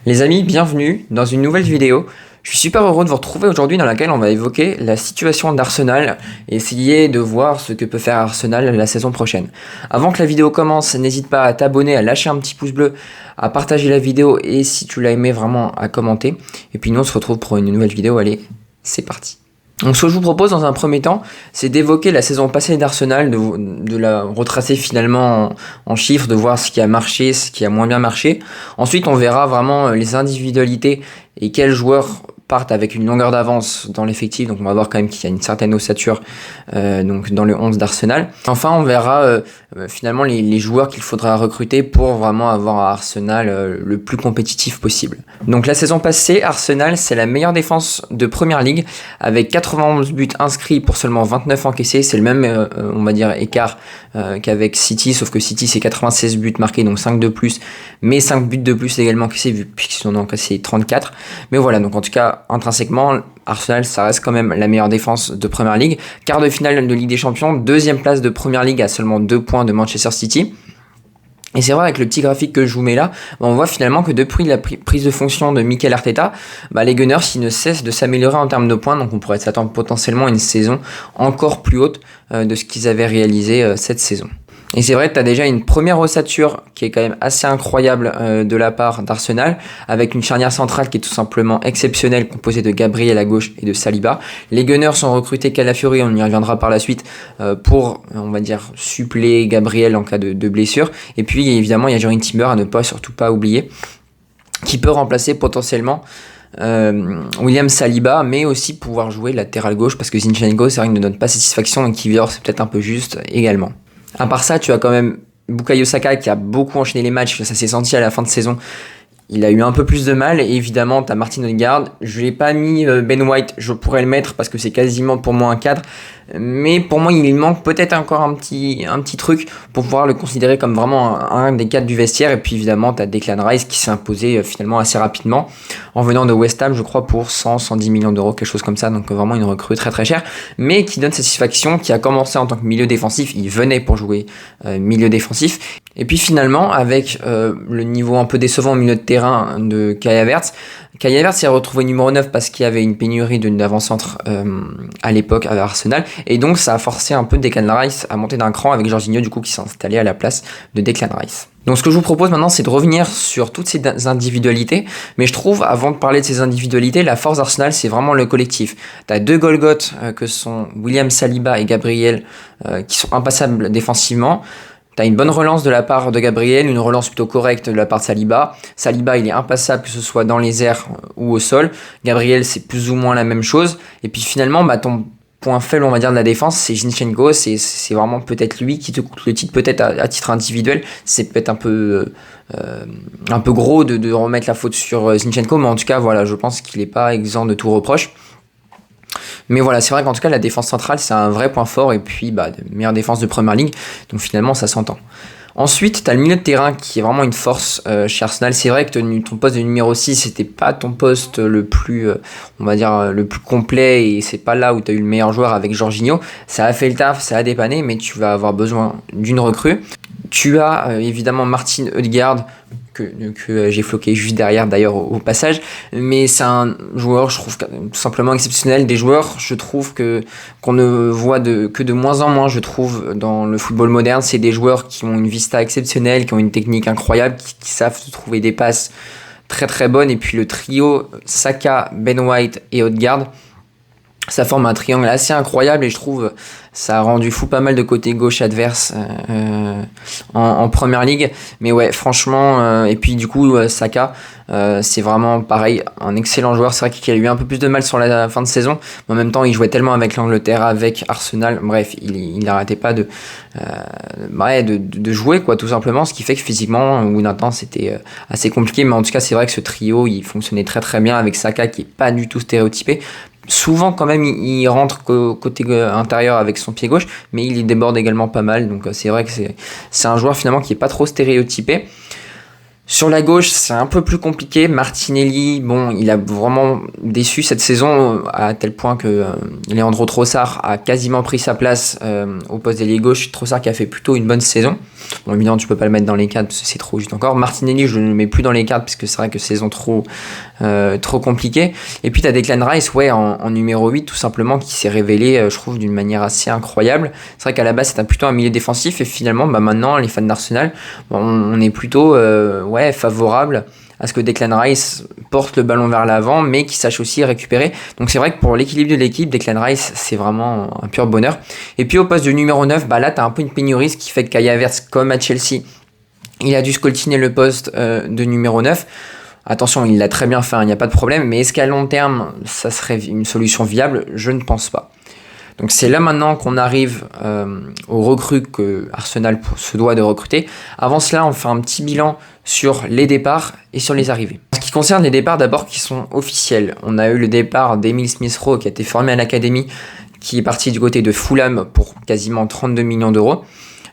Les amis, bienvenue dans une nouvelle vidéo. Je suis super heureux de vous retrouver aujourd'hui dans laquelle on va évoquer la situation d'Arsenal et essayer de voir ce que peut faire Arsenal la saison prochaine. Avant que la vidéo commence, n'hésite pas à t'abonner, à lâcher un petit pouce bleu, à partager la vidéo et si tu l'as aimé vraiment à commenter. Et puis nous on se retrouve pour une nouvelle vidéo, allez, c'est parti. Donc ce que je vous propose dans un premier temps, c'est d'évoquer la saison passée d'Arsenal, de la retracer finalement en chiffres, de voir ce qui a marché, ce qui a moins bien marché. Ensuite, on verra vraiment les individualités et quels joueurs partent avec une longueur d'avance dans l'effectif. Donc on va voir quand même qu'il y a une certaine ossature donc dans le 11 d'Arsenal. Enfin, on verra finalement les joueurs qu'il faudra recruter pour vraiment avoir à Arsenal le plus compétitif possible. Donc la saison passée, Arsenal, c'est la meilleure défense de Première Ligue avec 91 buts inscrits pour seulement 29 encaissés. C'est le même, on va dire, écart qu'avec City, sauf que City, c'est 96 buts marqués, donc 5 de plus, mais 5 buts de plus également encaissés, vu qu'ils en ont encaissé 34. Mais voilà, donc en tout cas, intrinsèquement, Arsenal, ça reste quand même la meilleure défense de Première Ligue. Quart de finale de Ligue des Champions, deuxième place de Première Ligue à seulement 2 points de Manchester City. Et c'est vrai, avec le petit graphique que je vous mets là, on voit finalement que depuis la prise de fonction de Mikel Arteta, les Gunners, ils ne cessent de s'améliorer en termes de points, donc on pourrait s'attendre potentiellement à une saison encore plus haute de ce qu'ils avaient réalisé cette saison. Et c'est vrai que tu as déjà une première ossature qui est quand même assez incroyable de la part d'Arsenal, avec une charnière centrale qui est tout simplement exceptionnelle, composée de Gabriel à gauche et de Saliba. Les Gunners ont recruté Calafiori, on y reviendra par la suite, pour, on va dire, suppléer Gabriel en cas de blessure. Et puis évidemment, il y a Jurrien Timber à ne pas surtout pas oublier, qui peut remplacer potentiellement William Saliba, mais aussi pouvoir jouer latéral gauche, parce que Zinchenko, c'est vrai qu'il ne donne pas satisfaction, et Kivior, c'est peut-être un peu juste également. À part ça, tu as quand même Bukayo Saka qui a beaucoup enchaîné les matchs, ça s'est senti à la fin de saison. Il a eu un peu plus de mal, et évidemment, tu as Martin Odegaard. Je n'ai pas mis Ben White, je pourrais le mettre parce que c'est quasiment pour moi un cadre. Mais pour moi, il manque peut-être encore un petit truc pour pouvoir le considérer comme vraiment un des cadres du vestiaire. Et puis évidemment, tu as Declan Rice qui s'est imposé finalement assez rapidement en venant de West Ham, je crois, pour 110 millions d'euros, quelque chose comme ça. Donc vraiment une recrue très très chère, mais qui donne satisfaction, qui a commencé en tant que milieu défensif. Il venait pour jouer milieu défensif. Et puis finalement, avec le niveau un peu décevant au milieu de terrain de Kai Havertz s'est retrouvé numéro 9 parce qu'il y avait une pénurie d'avant-centre à l'époque à Arsenal. Et donc ça a forcé un peu Declan Rice à monter d'un cran avec Jorginho du coup qui s'est installé à la place de Declan Rice. Donc ce que je vous propose maintenant, c'est de revenir sur toutes ces individualités, mais je trouve, avant de parler de ces individualités, la force d'Arsenal, c'est vraiment le collectif. T'as deux Golgoth que sont William Saliba et Gabriel qui sont impassables défensivement. T'as une bonne relance de la part de Gabriel, une relance plutôt correcte de la part de Saliba. Saliba, il est impassable que ce soit dans les airs ou au sol. Gabriel, c'est plus ou moins la même chose. Et puis finalement, ton point faible, on va dire, de la défense, c'est Zinchenko. C'est vraiment peut-être lui qui te coûte le titre, peut-être à titre individuel. C'est peut-être un peu gros de remettre la faute sur Zinchenko, mais en tout cas, voilà, je pense qu'il n'est pas exempt de tout reproche. Mais voilà, c'est vrai qu'en tout cas, la défense centrale, c'est un vrai point fort. Et puis, meilleure défense de Première Ligue. Donc finalement, ça s'entend. Ensuite, tu as le milieu de terrain qui est vraiment une force chez Arsenal. C'est vrai que ton poste de numéro 6, c'était pas ton poste le plus, on va dire, le plus complet. Et c'est pas là où tu as eu le meilleur joueur avec Jorginho. Ça a fait le taf, ça a dépanné, mais tu vas avoir besoin d'une recrue. Tu as évidemment Martin Odegaard, que j'ai floqué juste derrière d'ailleurs au passage, mais c'est un joueur, je trouve, tout simplement exceptionnel. Des joueurs, je trouve qu'on ne voit que de moins en moins, je trouve, dans le football moderne. C'est des joueurs qui ont une vista exceptionnelle, qui ont une technique incroyable, qui savent trouver des passes très très bonnes. Et puis le trio Saka, Ben White et Odegaard, ça forme un triangle assez incroyable, et je trouve ça a rendu fou pas mal de côté gauche adverse en Première Ligue. Mais ouais, franchement, et puis du coup Saka, c'est vraiment pareil, un excellent joueur. C'est vrai qu'il a eu un peu plus de mal sur la fin de saison, mais en même temps il jouait tellement avec l'Angleterre, avec Arsenal, bref, il n'arrêtait pas de jouer quoi, tout simplement, ce qui fait que physiquement au bout d'un temps c'était assez compliqué. Mais en tout cas, c'est vrai que ce trio, il fonctionnait très très bien avec Saka qui est pas du tout stéréotypé. Souvent quand même il rentre côté intérieur avec son pied gauche, mais il y déborde également pas mal. Donc c'est vrai que c'est un joueur finalement qui est pas trop stéréotypé. Sur la gauche, c'est un peu plus compliqué. Martinelli, bon, il a vraiment déçu cette saison à tel point que Leandro Trossard a quasiment pris sa place au poste d'ailier gauche. Trossard qui a fait plutôt une bonne saison. Bon, évidemment, tu peux pas le mettre dans les cadres parce que c'est trop juste encore. Martinelli, je ne le mets plus dans les cadres parce que c'est vrai que saison trop compliquée. Et puis, tu as Declan Rice, ouais, en numéro 8, tout simplement, qui s'est révélé, je trouve, d'une manière assez incroyable. C'est vrai qu'à la base, c'était plutôt un milieu défensif et finalement, maintenant, les fans d'Arsenal, bon, on est plutôt favorable à ce que Declan Rice porte le ballon vers l'avant, mais qu'il sache aussi récupérer. Donc c'est vrai que pour l'équilibre de l'équipe, Declan Rice, c'est vraiment un pur bonheur. Et puis au poste de numéro 9, là, tu as un peu une pénurie, ce qui fait que Kai Havertz, comme à Chelsea, il a dû scoltiner le poste de numéro 9. Attention, il l'a très bien fait, il n'y a pas de problème, mais est-ce qu'à long terme, ça serait une solution viable? Je ne pense pas. Donc c'est là maintenant qu'on arrive aux recrues que Arsenal se doit de recruter. Avant cela, on fait un petit bilan sur les départs et sur les arrivées. En ce qui concerne les départs d'abord qui sont officiels, on a eu le départ d'Emile Smith-Rowe qui a été formé à l'académie, qui est parti du côté de Fulham pour quasiment 32 millions d'euros.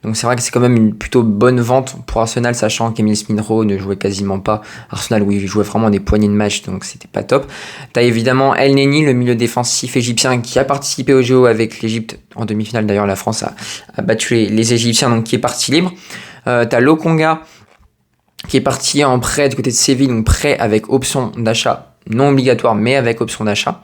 Donc c'est vrai que c'est quand même une plutôt bonne vente pour Arsenal, sachant qu'Emile Smith-Rowe ne jouait quasiment pas. Arsenal, oui, il jouait vraiment des poignées de match, donc c'était pas top. T'as évidemment El Neni, le milieu défensif égyptien, qui a participé au JO avec l'Égypte en demi-finale. D'ailleurs, la France a battu les Égyptiens, donc qui est parti libre. T'as Lokonga, qui est parti en prêt du côté de Séville, donc prêt avec option d'achat, non obligatoire, mais avec option d'achat.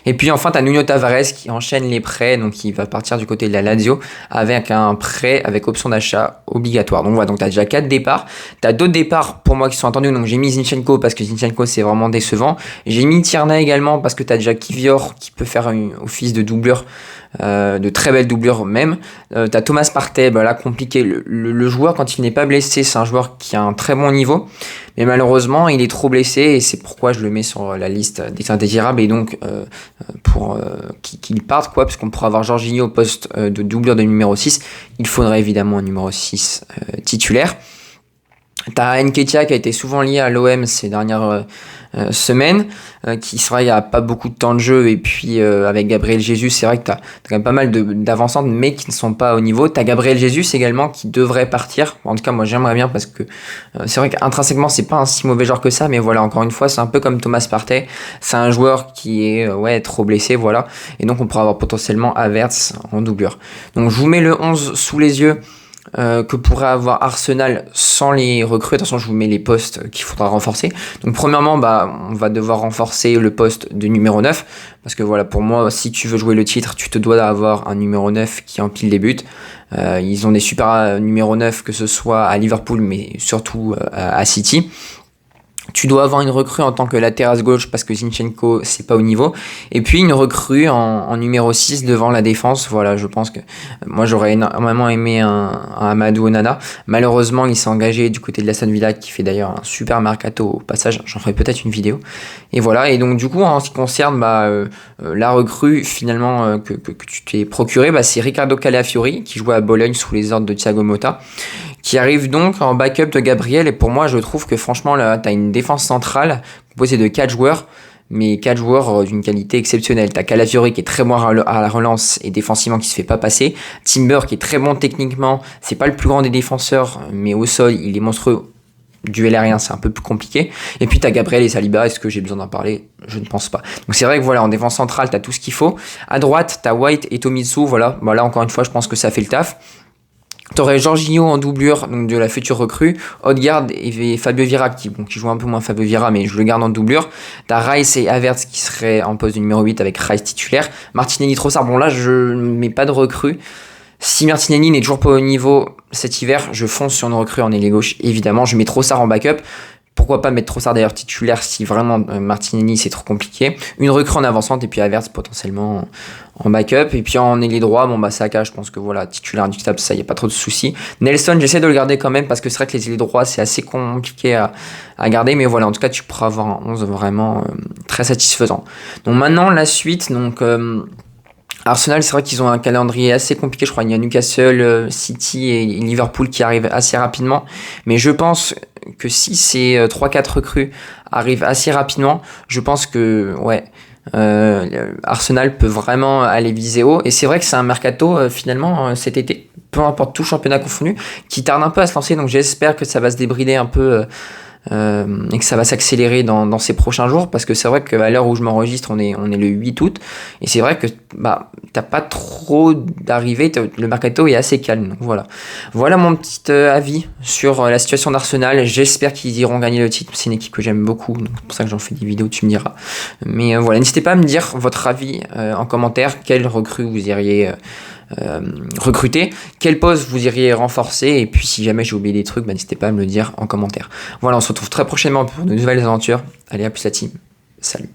Et puis enfin, tu as Nuno Tavares qui enchaîne les prêts, donc il va partir du côté de la Lazio avec un prêt avec option d'achat obligatoire. Donc voilà, donc tu as déjà 4 départs. Tu as d'autres départs pour moi qui sont attendus, donc j'ai mis Zinchenko parce que Zinchenko c'est vraiment décevant. J'ai mis Tierney également parce que tu as déjà Kivior qui peut faire office de doublure, de très belle doublure même. Tu as Thomas Partey, là compliqué. Le joueur quand il n'est pas blessé, c'est un joueur qui a un très bon niveau. Mais malheureusement, il est trop blessé et c'est pourquoi je le mets sur la liste des indésirables et donc pour qu'il parte, parce qu'on pourra avoir Jorginho au poste de doublure de numéro 6. Il faudrait évidemment un numéro 6 titulaire. T'as Nketiah qui a été souvent lié à l'OM ces dernières semaines, qui c'est vrai il n'y a pas beaucoup de temps de jeu, et puis avec Gabriel Jesus, c'est vrai que t'as quand même pas mal d'avancantes, mais qui ne sont pas au niveau. T'as Gabriel Jesus également qui devrait partir. En tout cas, moi j'aimerais bien parce que c'est vrai qu'intrinsèquement c'est pas un si mauvais joueur que ça, mais voilà, encore une fois, c'est un peu comme Thomas Partey. C'est un joueur qui est trop blessé, voilà, et donc on pourra avoir potentiellement Havertz en doublure. Donc je vous mets le 11 sous les yeux que pourrait avoir Arsenal sans les recrues. Attention, je vous mets les postes qu'il faudra renforcer. Donc premièrement, on va devoir renforcer le poste de numéro 9, parce que voilà, pour moi, si tu veux jouer le titre, tu te dois d'avoir un numéro 9 qui empile les buts. Ils ont des super numéro 9, que ce soit à Liverpool, mais surtout à City. Tu dois avoir une recrue en tant que latéral gauche parce que Zinchenko c'est pas au niveau, et puis une recrue en numéro 6 devant la défense. Voilà, je pense que moi j'aurais énormément aimé un Amadou Onana. Malheureusement il s'est engagé du côté de l'Aston Villa, qui fait d'ailleurs un super mercato au passage, j'en ferai peut-être une vidéo. Et voilà, et donc du coup en ce qui concerne la recrue finalement que tu t'es procuré, c'est Riccardo Calafiori qui jouait à Bologne sous les ordres de Thiago Motta, qui arrive donc en backup de Gabriel. Et pour moi, je trouve que franchement, là, tu as une défense centrale composée de 4 joueurs, mais 4 joueurs d'une qualité exceptionnelle. Tu as Calafiori qui est très bon à la relance et défensivement qui se fait pas passer. Timber qui est très bon techniquement, c'est pas le plus grand des défenseurs, mais au sol, il est monstrueux. Duel aérien, c'est un peu plus compliqué. Et puis tu as Gabriel et Saliba. Est-ce que j'ai besoin d'en parler? Je ne pense pas. Donc c'est vrai que voilà, en défense centrale, tu as tout ce qu'il faut. À droite, tu as White et Tomiyasu. Voilà, encore une fois, je pense que ça fait le taf. T'aurais Jorginho en doublure, donc de la future recrue, Odegaard et Fabio Vieira qui joue un peu moins Fabio Vieira, mais je le garde en doublure. T'as Rice et Havertz qui seraient en poste de numéro 8 avec Rice titulaire. Martinelli, Trossard, là je mets pas de recrue. Si Martinelli n'est toujours pas au niveau cet hiver, je fonce sur une recrue en ailier gauche, évidemment. Je mets Trossard en backup. Pourquoi pas mettre Trossard d'ailleurs titulaire si vraiment Martinelli c'est trop compliqué. Une recrue en avançante et puis Havertz potentiellement en backup. Et puis en ailier droit, Saka, je pense que voilà, titulaire indiscutable, ça y a pas trop de soucis. Nelson, j'essaie de le garder quand même parce que c'est vrai que les ailiers droits c'est assez compliqué à garder, mais voilà, en tout cas tu pourras avoir un 11 vraiment très satisfaisant. Donc maintenant la suite, Arsenal, c'est vrai qu'ils ont un calendrier assez compliqué, je crois. Il y a Newcastle, City et Liverpool qui arrivent assez rapidement. Mais je pense que si ces 3-4 recrues arrivent assez rapidement, je pense que Arsenal peut vraiment aller viser haut. Et c'est vrai que c'est un mercato finalement cet été, peu importe tout championnat confondu, qui tarde un peu à se lancer. Donc j'espère que ça va se débrider un peu et que ça va s'accélérer dans ces prochains jours, parce que c'est vrai qu'à l'heure où je m'enregistre, on est le 8 août, et c'est vrai que t'as pas trop d'arrivées, le mercato est assez calme. Donc voilà mon petit avis sur la situation d'Arsenal. J'espère qu'ils iront gagner le titre, c'est une équipe que j'aime beaucoup, donc c'est pour ça que j'en fais des vidéos, tu me diras. Mais voilà, n'hésitez pas à me dire votre avis en commentaire, quelle recrue vous iriez recruter, quel poste vous iriez renforcer, et puis si jamais j'ai oublié des trucs, n'hésitez pas à me le dire en commentaire. Voilà, on se retrouve très prochainement pour de nouvelles aventures. Allez, à plus la team, salut.